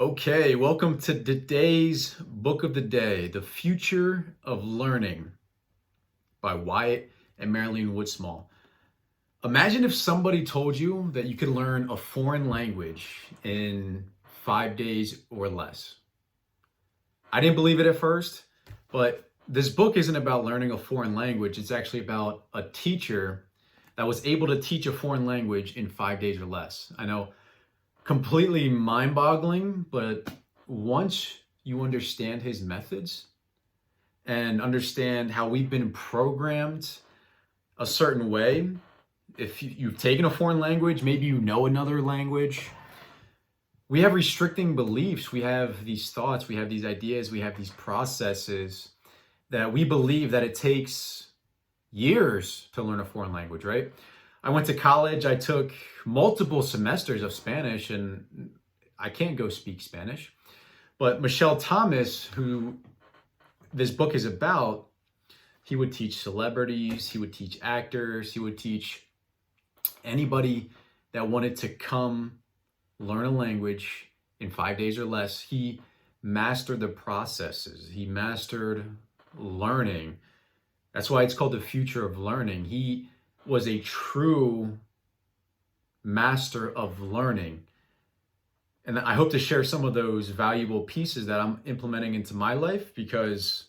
Okay, welcome to today's book of the day, The Future of Learning by Wyatt and Marilyn Woodsmall. Imagine if somebody told you that you could learn a foreign language in 5 days or less. I didn't believe it at first, but this book isn't about learning a foreign language. It's actually about a teacher that was able to teach a foreign language in 5 days or less. I know, completely mind-boggling, but once you understand his methods and understand how we've been programmed a certain way, if you've taken a foreign language, maybe you know another language, we have restricting beliefs, we have these thoughts, we have these ideas, we have these processes that we believe that it takes years to learn a foreign language, right? I went to college, I took multiple semesters of Spanish, and I can't go speak Spanish. But Michel Thomas, who this book is about, he would teach celebrities, he would teach actors, he would teach anybody that wanted to come learn a language in 5 days or less. He mastered the processes, he mastered learning. That's why it's called the future of learning. He was a true master of learning. And I hope to share some of those valuable pieces that I'm implementing into my life, because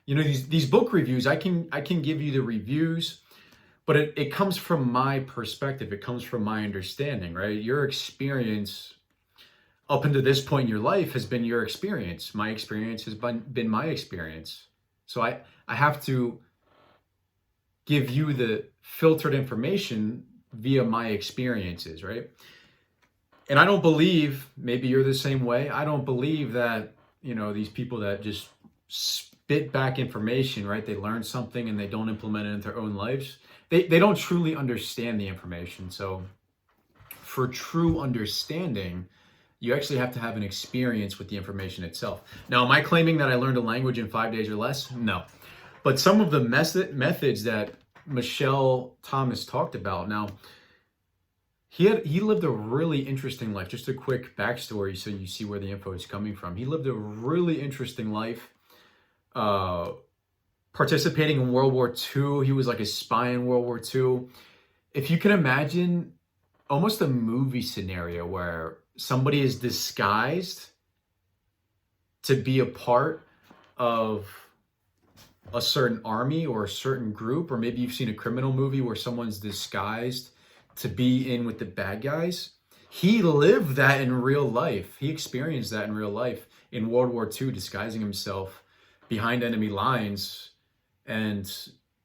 these book reviews, I can give you the reviews, but it comes from my perspective, it comes from my understanding, right? Your experience up until this point in your life has been your experience. My experience has been my experience. So I have to give you the filtered information via my experiences, right? And I don't believe, maybe you're the same way, I don't believe that, these people that just spit back information, right? They learn something and they don't implement it in their own lives. They don't truly understand the information. So for true understanding, you actually have to have an experience with the information itself. Now, am I claiming that I learned a language in 5 days or less? No. But some of the methods that Michel Thomas talked about. Now, he lived a really interesting life. Just a quick backstory so you see where the info is coming from. He lived a really interesting life, participating in World War II. He was like a spy in World War II. If you can imagine almost a movie scenario where somebody is disguised to be a part of a certain army or a certain group, or maybe you've seen a criminal movie where someone's disguised to be in with the bad guys. He lived that in real life. He experienced that in real life in World War II, disguising himself behind enemy lines. And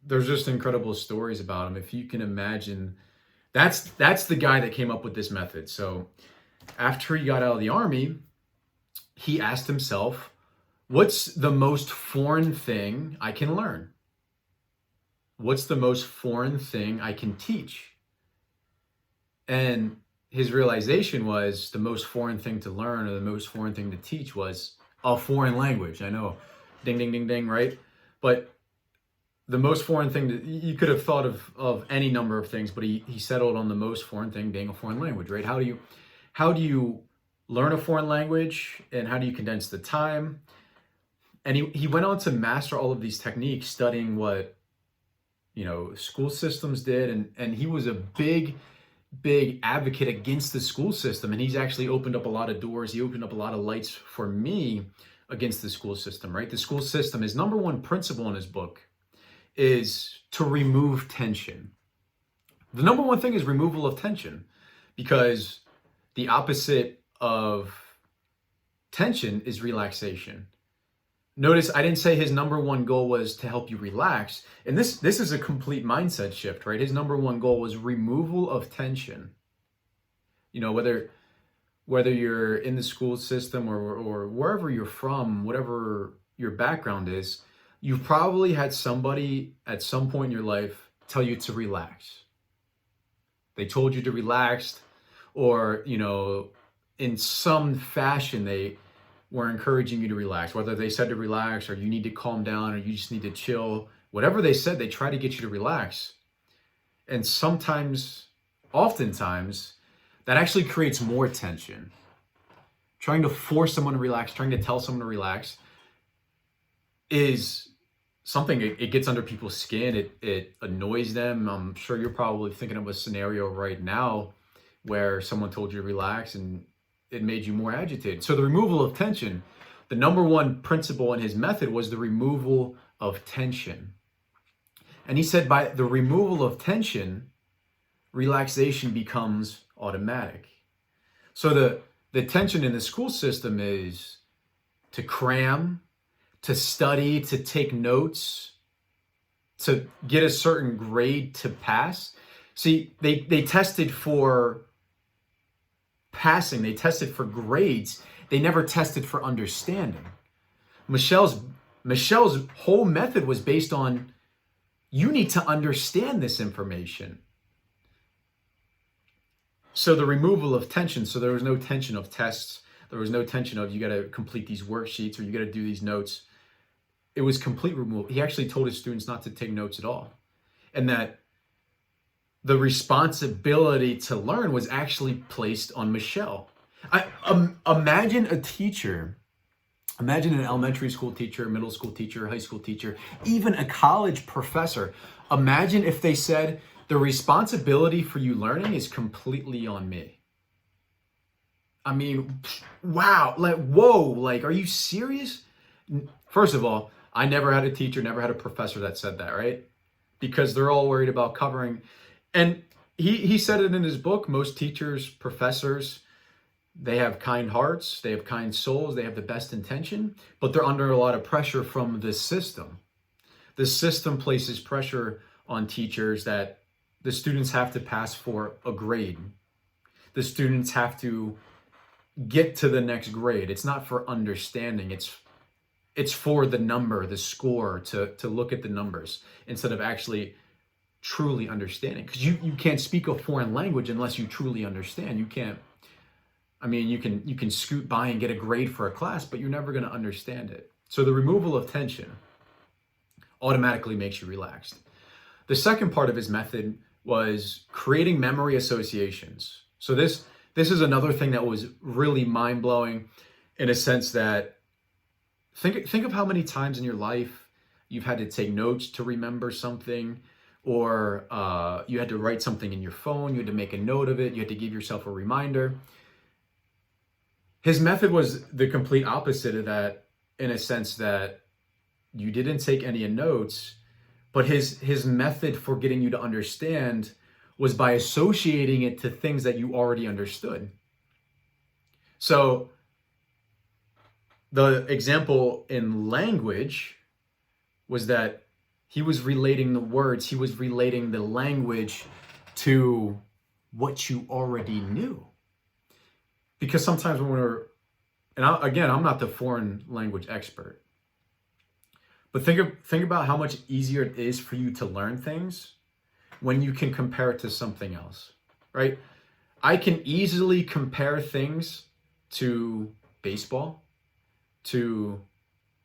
there's just incredible stories about him. If you can imagine, that's the guy that came up with this method. So after he got out of the army, he asked himself, what's the most foreign thing I can learn? What's the most foreign thing I can teach? And his realization was the most foreign thing to learn, or the most foreign thing to teach, was a foreign language. I know, ding, ding, ding, ding, right? But the most foreign thing that you could have thought of any number of things, but he settled on the most foreign thing being a foreign language, right? How do you learn a foreign language, and how do you condense the time? And he went on to master all of these techniques, studying what school systems did, and he was a big advocate against the school system. And he's actually opened up a lot of doors. He opened up a lot of lights for me against the school system, right? The school system, his number one principle in his book is to remove tension. The number one thing is removal of tension, because the opposite of tension is relaxation. Notice I didn't say his number one goal was to help you relax. And this is a complete mindset shift, right? His number one goal was removal of tension. Whether you're in the school system or wherever you're from, whatever your background is, you've probably had somebody at some point in your life tell you to relax. They told you to relax, or, in some fashion, they were encouraging you to relax, whether they said to relax, or you need to calm down, or you just need to chill. Whatever they said, they try to get you to relax. And oftentimes, that actually creates more tension. trying to force someone to relax, trying to tell someone to relax is something, it gets under people's skin. It annoys them. I'm sure you're probably thinking of a scenario right now where someone told you to relax and it made you more agitated. So the removal of tension, the number one principle in his method was the removal of tension. And he said by the removal of tension, relaxation becomes automatic. So the tension in the school system is to cram, to study, to take notes, to get a certain grade to pass. See, they tested for passing, they tested for grades, they never tested for understanding. Michel's whole method was based on, you need to understand this information. So the removal of tension, so there was no tension of tests, there was no tension of you got to complete these worksheets or you got to do these notes. It was complete removal. He actually told his students not to take notes at all. And that the responsibility to learn was actually placed on Michel. Imagine a teacher, imagine an elementary school teacher, middle school teacher, high school teacher, even a college professor. Imagine if they said, the responsibility for you learning is completely on me. I mean, wow, like, whoa, like, are you serious? First of all, I never had a teacher, never had a professor that said that, right? Because they're all worried about covering. And he said it in his book, most teachers, professors, they have kind hearts, they have kind souls, they have the best intention, but they're under a lot of pressure from the system. The system places pressure on teachers that the students have to pass for a grade. The students have to get to the next grade. It's not for understanding. It's for the number, the score, to look at the numbers instead of actually truly understanding. Because you can't speak a foreign language unless you truly understand. You can't, I mean, you can scoot by and get a grade for a class, but you're never going to understand it. So the removal of tension automatically makes you relaxed. The second part of his method was creating memory associations. So this is another thing that was really mind-blowing in a sense that think of how many times in your life you've had to take notes to remember something, or you had to write something in your phone, you had to make a note of it, you had to give yourself a reminder. His method was the complete opposite of that, in a sense that you didn't take any notes, but his method for getting you to understand was by associating it to things that you already understood. So the example in language was that he was relating the words, he was relating the language to what you already knew. Because sometimes when I'm not the foreign language expert, but think about how much easier it is for you to learn things when you can compare it to something else, right? I can easily compare things to baseball, to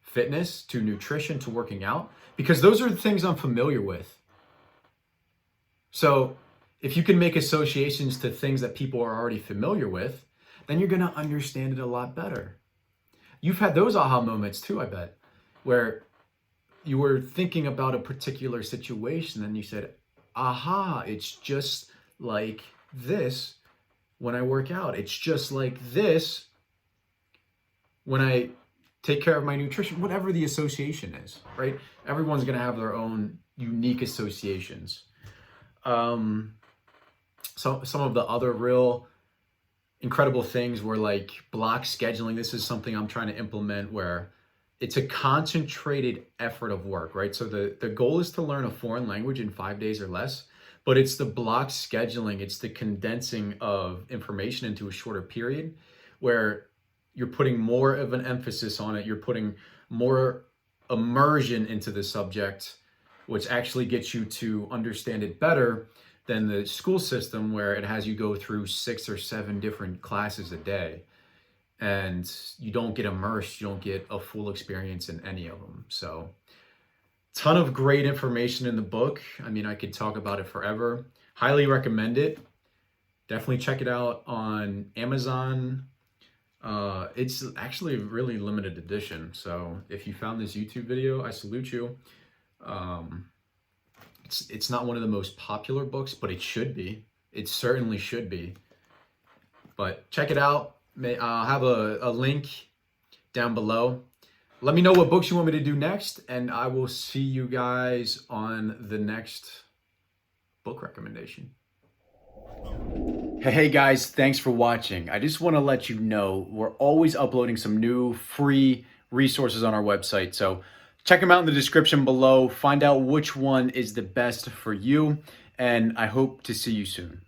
fitness, to nutrition, to working out, because those are the things I'm familiar with. So if you can make associations to things that people are already familiar with, then you're going to understand it a lot better. You've had those aha moments too, I bet, where you were thinking about a particular situation and you said, aha, it's just like this when I work out. It's just like this when I take care of my nutrition, whatever the association is, right? Everyone's going to have their own unique associations. So some of the other real incredible things were like block scheduling. This is something I'm trying to implement where it's a concentrated effort of work, right? So the goal is to learn a foreign language in 5 days or less, but it's the block scheduling, it's the condensing of information into a shorter period where you're putting more of an emphasis on it, you're putting more immersion into the subject, which actually gets you to understand it better than the school system where it has you go through 6 or 7 different classes a day. And you don't get immersed, you don't get a full experience in any of them. So, ton of great information in the book. I mean, I could talk about it forever. Highly recommend it. Definitely check it out on Amazon. It's actually a really limited edition. So if you found this YouTube video, I salute you. Um, it's not one of the most popular books, but it should be. It certainly should be. But check it out. I'll have a link down below. Let me know what books you want me to do next, and I will see you guys on the next book recommendation. Hey guys, thanks for watching. I just want to let you know we're always uploading some new free resources on our website. So check them out in the description below. Find out which one is the best for you, and I hope to see you soon.